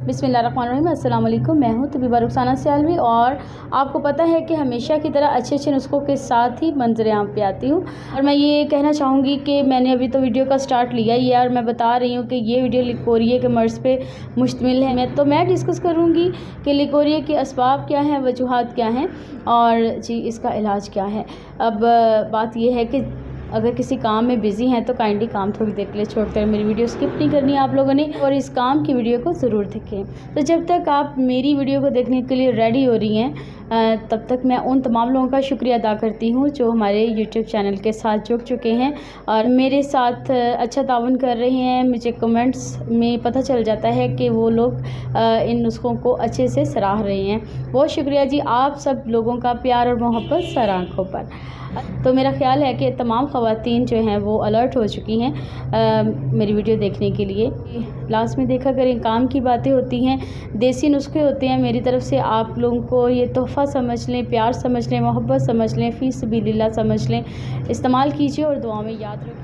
बिस्मिल्लाहिर्रहमानिर्रहीम। अस्सलाम वालेकुम। मैं हूँ तबीबा रुखसाना सियालवी और आपको पता है कि हमेशा की तरह अच्छे अच्छे नुस्खों के साथ ही मंजर आम पे आती हूँ। और मैं ये कहना चाहूँगी कि मैंने अभी तो वीडियो का स्टार्ट लिया ही है और मैं बता रही हूँ कि ये वीडियो लिकोरिया के मर्ज़ पे मुश्तमिल है। मैं डिस्कस करूँगी कि लिकोरिया के असबाब क्या हैं, वजूहात क्या हैं और जी इसका इलाज क्या है। अब बात यह है कि अगर किसी काम में बिज़ी हैं तो काइंडली काम थोड़ी देर के लिए छोड़कर मेरी वीडियो स्किप नहीं करनी है आप लोगों ने और इस काम की वीडियो को ज़रूर देखें। तो जब तक आप मेरी वीडियो को देखने के लिए रेडी हो रही हैं तब तक मैं उन तमाम लोगों का शुक्रिया अदा करती हूँ जो हमारे यूट्यूब चैनल के साथ जुड़ चुके हैं और मेरे साथ अच्छा ताउन कर रहे हैं। मुझे कमेंट्स में पता चल जाता है कि वो लोग इन नुस्खों को अच्छे से सराह रहे हैं। बहुत शुक्रिया जी आप सब लोगों का प्यार और मोहब्बत सर आँखों पर। तो मेरा ख़्याल है कि तमाम ख़वातीन जो हैं वो अलर्ट हो चुकी हैं मेरी वीडियो देखने के लिए। लास्ट में देखा करें काम की बातें होती हैं, देसी नुस्खे होते हैं। मेरी तरफ से आप लोगों को ये तोहफ़ा समझ लें, प्यार समझ लें, मोहब्बत समझ लें, फ़ी सबीलिल्लाह समझ लें। इस्तेमाल कीजिए और दुआ में याद रखें।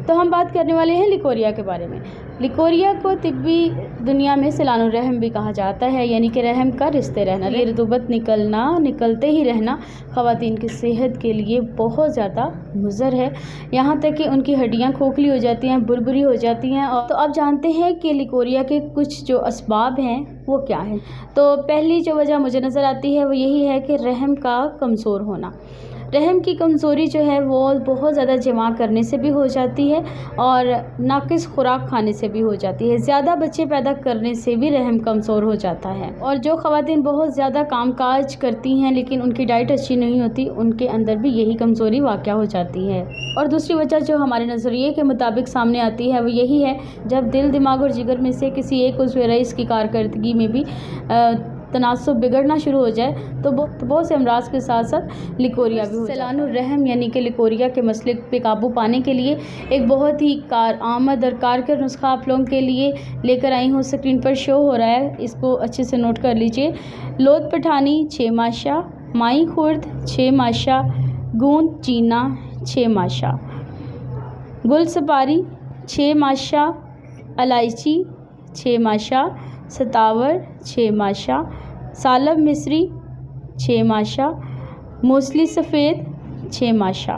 तो हम बात करने वाले हैं लिकोरिया के बारे में। लिकोरिया को तिब्बी दुनिया में सिलानुर रहम भी कहा जाता है, यानी कि रहम का रिश्ते रहना, रतूबत निकलते ही रहना ख़वातीन की सेहत के लिए बहुत ज़्यादा मुज़र है। यहाँ तक कि उनकी हड्डियाँ खोखली हो जाती हैं, बुरबुरी हो जाती हैं। और तो अब जानते हैं कि लिकोरिया के कुछ जो असबाब हैं वो क्या है। तो पहली जो वजह मुझे नज़र आती है वो यही है कि रहम का कमज़ोर होना। रहम की कमज़ोरी जो है वो बहुत ज़्यादा जमा करने से भी हो जाती है और नाक़िस खुराक खाने से भी हो जाती है। ज़्यादा बच्चे पैदा करने से भी रहम कमज़ोर हो जाता है। और जो ख़वातीन बहुत ज़्यादा कामकाज करती हैं लेकिन उनकी डाइट अच्छी नहीं होती, उनके अंदर भी यही कमज़ोरी वाक़या हो जाती है। और दूसरी वजह जो हमारे नज़रिए के मुताबिक सामने आती है वो यही है, जब दिल, दिमाग और जिगर में से किसी एक उज़्व रईस की कारकर्दगी में भी तनासुब बिगड़ना शुरू हो जाए तो बहुत से अमराज के साथ साथ लिकोरिया भी हो जाता है। सिलानुर रहम यानी कि लिकोरिया के मसले पे काबू पाने के लिए एक बहुत ही कारआमद और कारगर नुस्खा आप लोगों के लिए लेकर आई हूँ। स्क्रीन पर शो हो रहा है, इसको अच्छे से नोट कर लीजिए। लोद पठानी 6 माशा, माई खुर्द 6 माशा, गूंद चीना 6 माशा, गुल सुपारी 6 माशा, इलायची 6 माशा, सतावर 6 माशा, सालब मिस्री 6 माशा, मूसली सफ़ेद 6 माशा।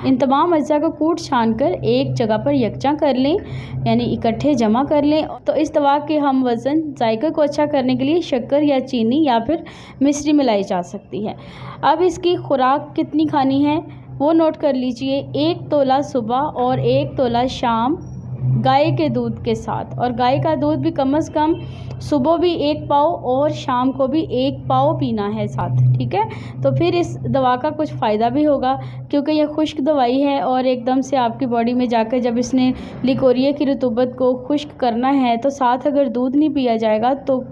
इन तमाम अज्जा को कूट छान कर एक जगह पर यकजा कर लें, यानी इकट्ठे जमा कर लें। तो इस दवा के हम वज़न जायके को अच्छा करने के लिए शक्कर या चीनी या फिर मिश्री मिलाई जा सकती है। अब इसकी खुराक कितनी खानी है वो नोट कर लीजिए। 1 तोला सुबह और 1 तोला शाम गाय के दूध के साथ, और गाय का दूध भी कम से कम सुबह भी 1 पाव और शाम को भी 1 पाव पीना है साथ, ठीक है। तो फिर इस दवा का कुछ फ़ायदा भी होगा क्योंकि यह खुश्क दवाई है और एकदम से आपकी बॉडी में जाकर जब इसने लिकोरिया की रतूबत को खुश्क करना है तो साथ अगर दूध नहीं पिया जाएगा तो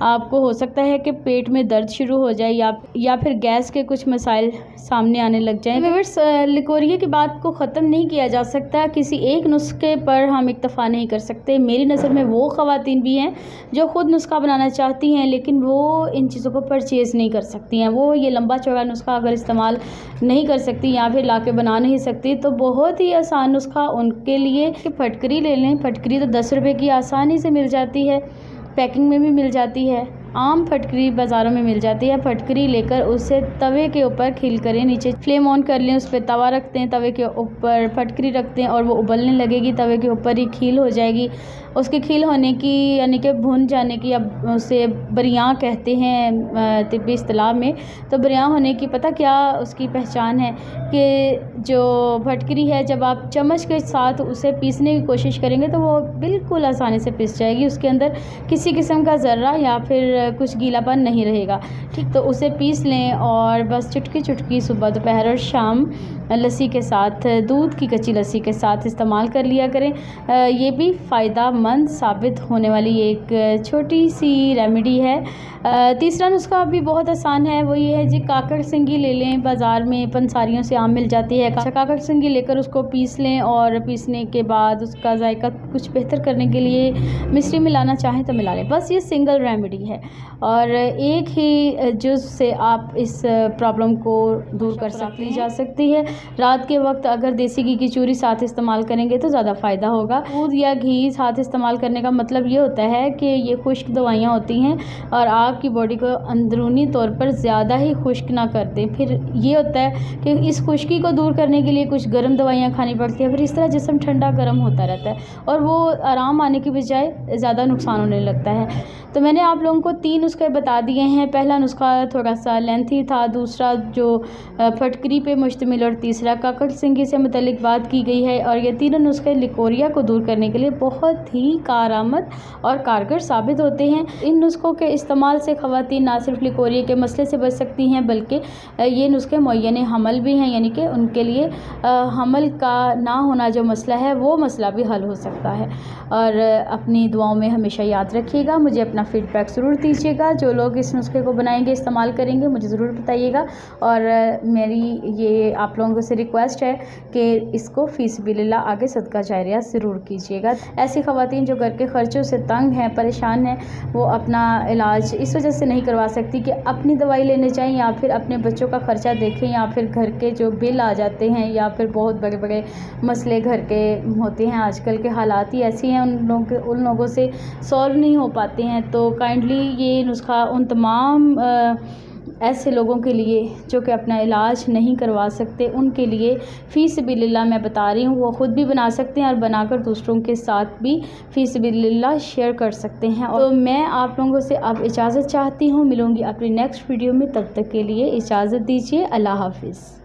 आपको हो सकता है कि पेट में दर्द शुरू हो जाए या फिर गैस के कुछ मसाइल सामने आने लग जाएं। व्यूअर्स, लिकोरिया की बात को ख़त्म नहीं किया जा सकता, किसी एक नुस्खे पर हम इक्तफ़ा नहीं कर सकते। मेरी नज़र में वो ख़वातीन भी हैं जो ख़ुद नुस्खा बनाना चाहती हैं लेकिन वो इन चीज़ों को परचेज़ नहीं कर सकती हैं। वो ये लंबा चौड़ा नुस्खा अगर इस्तेमाल नहीं कर सकती या फिर ला के बना नहीं सकती तो बहुत ही आसान नुस्खा उनके लिए कि फटकरी ले लें। फटकरी तो 10 रुपये की आसानी से मिल जाती है, पैकिंग में भी मिल जाती है। आम फटकरी बाज़ारों में मिल जाती है। फटकरी लेकर उसे तवे के ऊपर खील करें, नीचे फ्लेम ऑन कर लें, उस पर तवा रखते हैं, तवे के ऊपर फटकरी रखते हैं और वो उबलने लगेगी, तवे के ऊपर ही खील हो जाएगी। उसके खील होने की यानी कि भुन जाने की, अब उसे बरियाँ कहते हैं तिब्बी इस्तिलाह में। तो बरियाँ होने की पता क्या उसकी पहचान है कि जो फटकरी है जब आप चम्मच के साथ उसे पीसने की कोशिश करेंगे तो वो बिल्कुल आसानी से पिस जाएगी, उसके अंदर किसी किस्म का ज़र्रा या फिर कुछ गीलापन नहीं रहेगा, ठीक। तो उसे पीस लें और बस चुटकी चुटकी सुबह, दोपहर और शाम लस्सी के साथ, दूध की कच्ची लस्सी के साथ इस्तेमाल कर लिया करें। ये भी फ़ायदेमंद साबित होने वाली एक छोटी सी रेमेडी है। तीसरा नुस्खा भी बहुत आसान है, वो ये है जी काकड़ सिंगी ले लें। बाज़ार में पंसारियों से आम मिल जाती है। काकड़ सिंगी लेकर उसको पीस लें और पीसने के बाद उसका जायका कुछ बेहतर करने के लिए मिश्री मिलाना चाहें तो मिला लें। बस ये सिंगल रेमेडी है। और एक ही जुज़ से आप इस प्रॉब्लम को दूर कर सकती जा सकती है। रात के वक्त अगर देसी घी की चूरी साथ इस्तेमाल करेंगे तो ज़्यादा फ़ायदा होगा। दूध या घी साथ इस्तेमाल करने का मतलब ये होता है कि ये खुश्क दवाइयाँ होती हैं और आपकी बॉडी को अंदरूनी तौर पर ज़्यादा ही खुश्क ना कर दें। फिर ये होता है कि इस खुश्की को दूर करने के लिए कुछ गर्म दवाइयाँ खानी पड़ती है, फिर इस तरह जिस्म ठंडा गर्म होता रहता है और वो आराम आने की बजाय ज़्यादा नुकसान होने लगता है। तो मैंने आप लोगों को 3 नुस्खे बता दिए हैं। पहला नुस्खा थोड़ा सा लेंथी था, दूसरा जो फटकरी पे मुश्तमिल और तीसरा काकड़ सिंगी से मुतल्लिक बात की गई है। और ये तीनों नुस्खे लिकोरिया को दूर करने के लिए बहुत ही कारआमद और कारगर साबित होते हैं। इन नुस्खों के इस्तेमाल से ख़वातीन ना सिर्फ लिकोरिया के मसले से बच सकती हैं बल्कि ये नुस्खे मुअय्यन हमल भी हैं, यानी कि उनके लिए हमल का ना होना जो मसला है वो मसला भी हल हो सकता है। और अपनी दुआओं में हमेशा याद रखिएगा। मुझे अपना फ़ीडबैक ज़रूर दीजिएगा। जो लोग इस नुस्खे को बनाएंगे, इस्तेमाल करेंगे, मुझे ज़रूर बताइएगा। और मेरी ये आप लोगों से रिक्वेस्ट है कि इसको फ़ी सबिलिल्लाह आगे सदका जारिया ज़रूर कीजिएगा। ऐसी ख़वातीन जो घर के ख़र्चों से तंग हैं, परेशान हैं, वो अपना इलाज इस वजह से नहीं करवा सकती कि अपनी दवाई लेने जाएँ या फिर अपने बच्चों का ख़र्चा देखें या फिर घर के जो बिल आ जाते हैं या फिर बहुत बड़े बड़े मसले घर के होते हैं। आजकल के हालात ही ऐसी हैं, उन लोगों से सॉल्व नहीं हो पाते हैं। तो काइंडली ये नुस्खा उन तमाम ऐसे लोगों के लिए जो कि अपना इलाज नहीं करवा सकते, उनके लिए फ़ी सबिलिल्लाह मैं बता रही हूँ। वो ख़ुद भी बना सकते हैं और बनाकर दूसरों के साथ भी फ़ी सबिलिल्लाह शेयर कर सकते हैं। तो मैं आप लोगों से अब इजाज़त चाहती हूँ। मिलूँगी अपनी नेक्स्ट वीडियो में, तब तक के लिए इजाज़त दीजिए। अल्लाह हाफ़िज़।